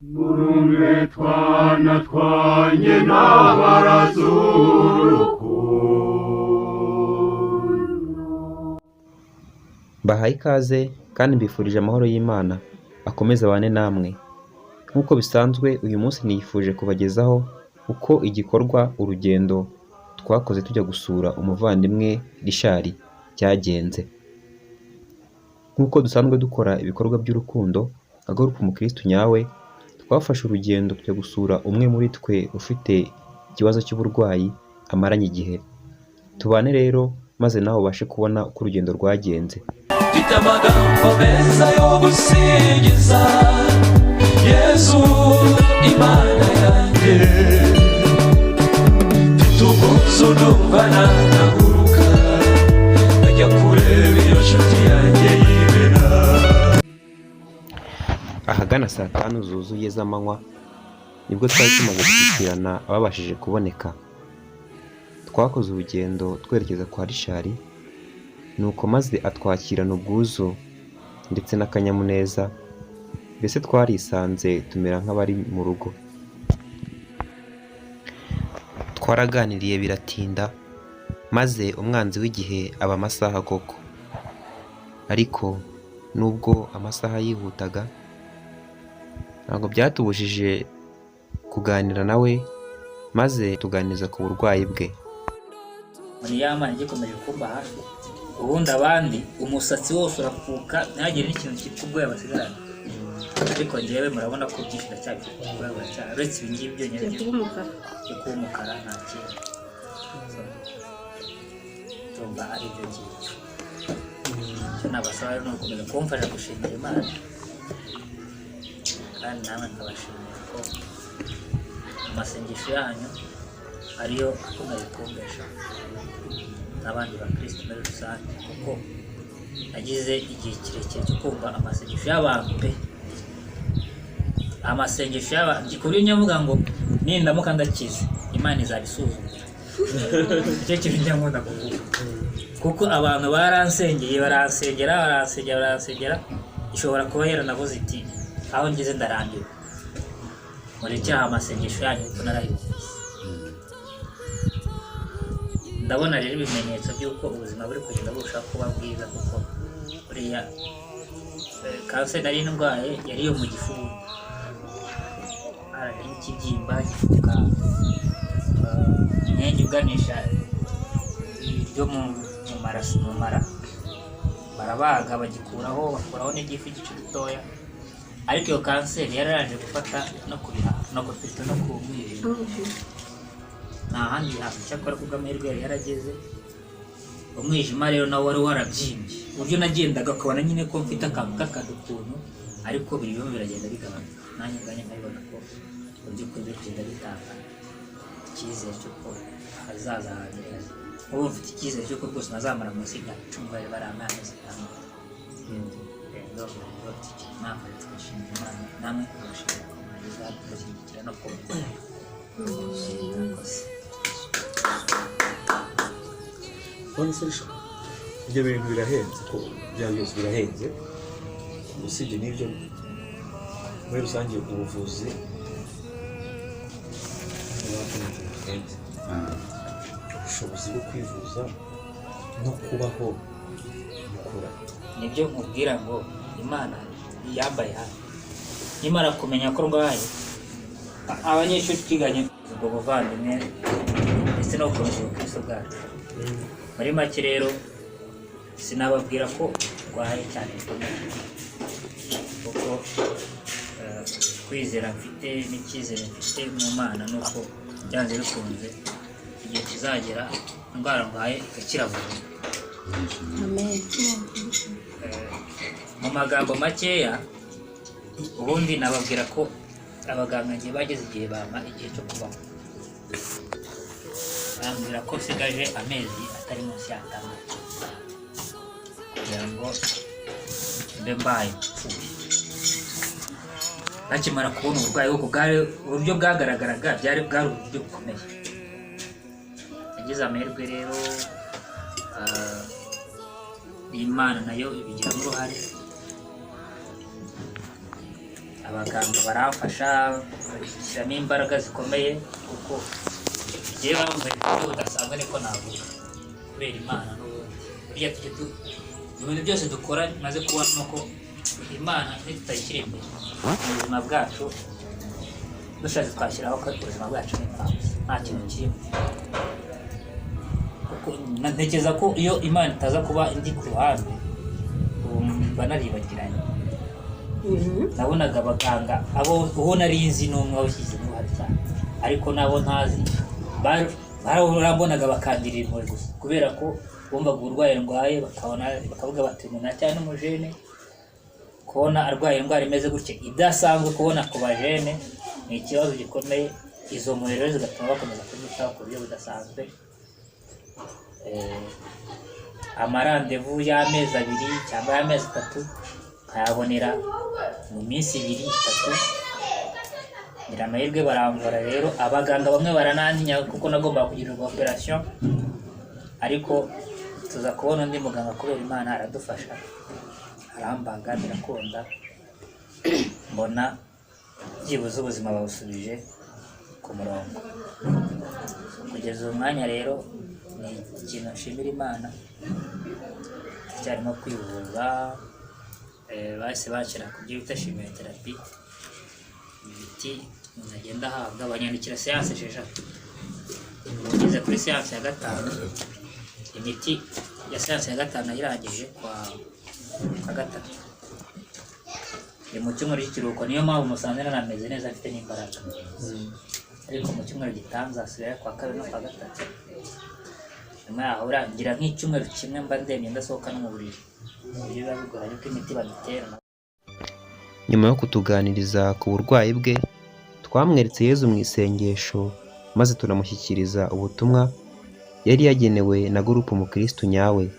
Urumve twana twanjye n'abarazurukundo. Bahaye ikaze kandi mbifurije amahoro y'Imana akomeze abane namwe. Nk'uko bisanzwe uyu munsi nifuje kubagezaho uko igikorwa urugendo twakoze tujya gusura umuvandimwe Richard cyagenze. Nk'uko dusanzwe dukora ibikorwa by'urukundo agaruka umukristo nyawe, twafashe urugendo tujya gusura umwe muri twe ufite ikibazo cy'uburwayi amaranye igihe. Tubane rero maze nawe ubashe kubona uko urugendo rwagenze. Mfite amagambo meza yo gusingiza Yesu Imana yanjye, mfite ubwuzu numva nanaguruka nkajya kureba iyo nshuti yanjye yibera. Ahagana saa 5 zuzuye z'amanywa nibwo twari tumaze gushyikirana ababashije kuboneka. Twakoze urugendo twerekeza kwa Richard, nuko maze atwakirana ubwuzu ndetse n'akanyamuneza, mbese twarisanze tumera nk'abari mu rugo. Twaraganiriye biratinda, maze umwanzi w'igihe aba amasaha koko. Ariko nubwo amasaha yihutaga, ntabwo byatubujije kuganira nawe maze tuganiriza ku burwayi bwe. Muri Mana gikomeje kumba hafi, ubundi abandi umusatsi wose urafuka ntagire n'ikintu cy'ubwoya basigarana, ariko njyewe murabona ko byinshi ndacyabifite ubwoya buracyari, uretse ibi ngibi byonyine byo kuba umukara nta kintu. Tumba ari byo ngibyo. Icyo nabasaba rero ni ugukomeza kumfasha gushimira Imana, kandi namwe nkabashimira ko amasengesho yanyu ariyo akomeye kumbesha n'abandi bakristo muri rusange, kuko nagize igihe kirekire cyo kumva amasengesho y'abantu pe, amasengesho y'abantu ku buryo nyavuga ngo nindamuka ndakize Imana izabisuzuma. Icyo kintu njya nkunda kuvuga, kuko abantu baransengera ishobora kuba yaranavuze iti aho ngeze ndarambiwe, murekere amasengesho yanyu kuko narayumvise. Ndabona rero ibimenyetso by'uko ubuzima buri kugenda burushaho kuba bwiza, kuko buriya kanseri nari ndwaye yari iyo mu gifu, hari ikibyimba gifuka inyengi uganisha ibyo mu mara, barabaga bagikuraho, bakuraho n'igifu igice gitoya, ariko iyo kanseri yararaje gufata no ku bihaha no ku fito no ku mwijima. Nta handi hantu cyakora kubwo amahirwe yari yarageze. Umwijima rero nawe wari warabyimbye, uburyo nagendaga ukabona nyine ko mfite akantu k'akadu ukuntu, ariko biri bimwe biragenda bigabanuka. Nanjye nganye nkabibona ko mu by'ukuri biri kugenda bitanga icyizere cy'uko hazaza hanjye heza. Ubu mfite icyizere cy'uko rwose nazamara munsi y'imyaka 10 bari amezi 5. Namwe twashimira Imana, namwe twashimira ko mwagize kubashyigikira no kubikora. Ibyo bintu birahenze, ko bya byose birahenze. Usibye n'ibyo, muri rusange ubuvuzi birahenze. Ubushobozi bwo kwivuza no kubaho mukura. Nibyo nkubwira ngo Imana yambaye hafi. Nimara kumenya ko ndwaye, abanyeshuri twiganye ubwo buvandimwe ndetse no gukomeza ubukristo bwacu. Muri make rero sinababwira ko ndwaye cyane kuko kwizera mfite n'icyizere mfite mu Mana nuko byanze bikunze igihe kizagera indwara ndwaye igakira burundu. Amen. Mu magambo makeya ubundi nababwira ko abaganga ngiye bageze igihe bampa igihe cyo kubaho, bambwira ko sigaje amezi atari munsi ya 5 kugira ngo mbe mbaye mpfuye. Nakimara kubona uburwayi bwo uburyo bwagaragaraga bwari uburyo bukomeye. Nagize amahirwe rero, Imana nayo ibigiramo uruhare, abaganga baramfasha bashyiramo imbaraga zikomeye kuko igihe bambaye uburyo budasanzwe niko navuga kubera Imana n'ubundi burya mu bintu byose dukora maze kubona nuko Imana ntitutayishyira imbere mu buzima bwacu dushatse twashyiraho ko ubuzima bwacu ni nta kintu kirimo. Ntekereza ko iyo Imana itaza kuba indi ku ruhande mba naribagiranye. Nabonaga abaganga uwo nari nzi n'umwe wabishyizemo uruhare cyane ariko nabo ntazi barambonaga bakandira impuhwe gusa kubera ko bumvaga uburwayi ndwaye bakavuga bati umuntu cyane n'umujene kubona arwaye indwara imeze gutya idasanzwe kubona ku bajene ni ikibazo gikomeye. Izo mpuhwe rero zigatuma bakomeza kumwitaho ku buryo budasanzwe. Amarandevu y'amezi 2 cyangwa y'amezi 3 nkayabonera mu minsi 2-3. Ngira amahirwe baramvura rero abaganga bamwe baranantinya kuko nagomba kugirirwa operation ariko tuza kubona undi muganga kubera Imana aradufasha arambaga birakunda mbona byibuze ubuzima babusubije ku murongo. Kugeza uyu mwanya rero ni ikintu nshimira Imana cyarimo kwivuza. Bahise bakira ku byo bita chimiothérapie, imiti umuntu agenda ahabwa banyandikira séance 6. Ngeze kuri séance ya 5 imiti ya séance ya 5 irangije kwa 3 mu cyumweru cy'ikiruhuko. Niyo mpamvu musanze narameze neza afite n'imbaraga ariko mu cyumweru gitanza asigaye kwa 2 no kwa 3 nyuma yaho urangira nk'icyumweru kimwe mba ndemye ndasohoka no mu buriri. Biba bigoranye ko imiti bagitera. Nyuma yo kutuganiriza ku burwayi bwe twamweretse Yezu mu isengesho maze turamushyikiriza ubutumwa yari yagenewe na gurupe Umukristo nyawe.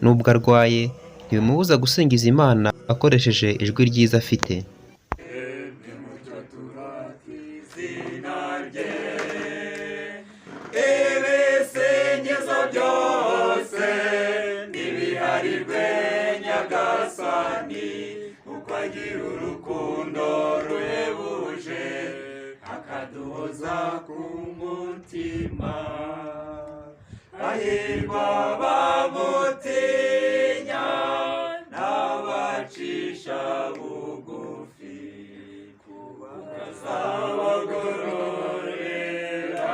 Nubwo arwaye ntibimubuza gusingiza Imana akoresheje ijwi ryiza afite. Ukagira urukundo ruhebuje akaduhoza ku mutima. Hahirwa abamutinya n'abacisha bugufi kuko azabagororera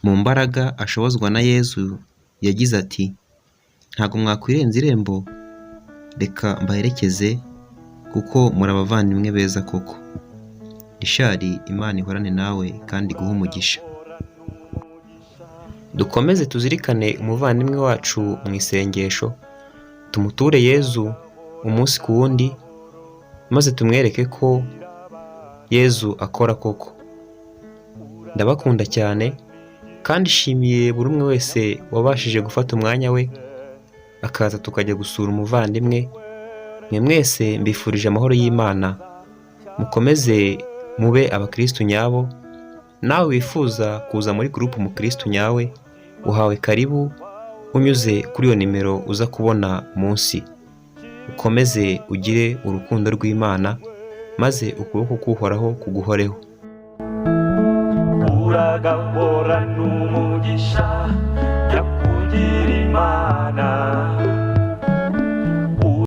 Mu mbaraga ashobozwa na Yezu yagize ati ntabwo mwakwirenza irembo, reka mbaherekeze kuko muri abavandimwe beza koko. Ishari Imana ihorane nawe kandi guha umugisha. Dukomeze tuzirikane umuvandimwe wacu mu isengesho, tumuture Yezu umunsi ku wundi maze tumwereke ko Yezu akora koko. Ndabakunda cyane kandi shimiye buri umwe wese wabashije gufata umwanya we akaza tukajya gusura umuvandimwe. Mwe mwese mbifurije amahoro y'Imana, mukomeze mube abakristo nyabo. Nawe wifuza kuza muri groupe Umukristo nyawe uhawe karibu unyuze kuri iyo nimero uza kubona munsi. Ukomeze ugire urukundo rw'Imana maze ukuboko k'Uhoraho kuguhoreho. Uragahorana